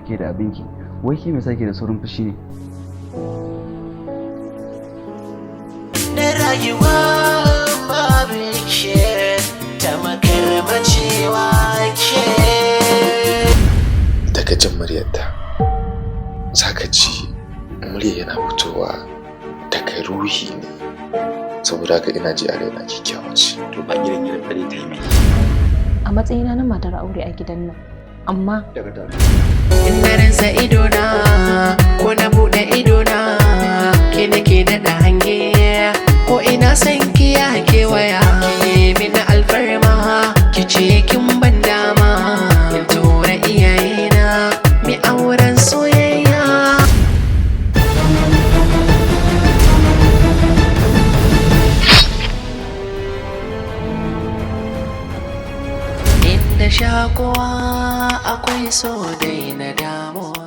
ke da abinki. Wai ki me sake da saurin fushi ne? Na rayuwa babu ke ta makarmacewa ke. Daga jin muryarta za ka ji murya yana fitowa daga ruhi ne, saboda haka ina ji a raina kyakkyawa ce. To ba gidan fare ta yi. A matsayina na matar aure a gidan nan, amma In na rinsa idona ko na buɗe idona, ke nake daɗa hange ko ina san ki ya kewaya. Ki min alfarma ki ce kin ban dama in tura iyayena mi auren soyayya. Inda shakuwa akwai so dai na damuwa.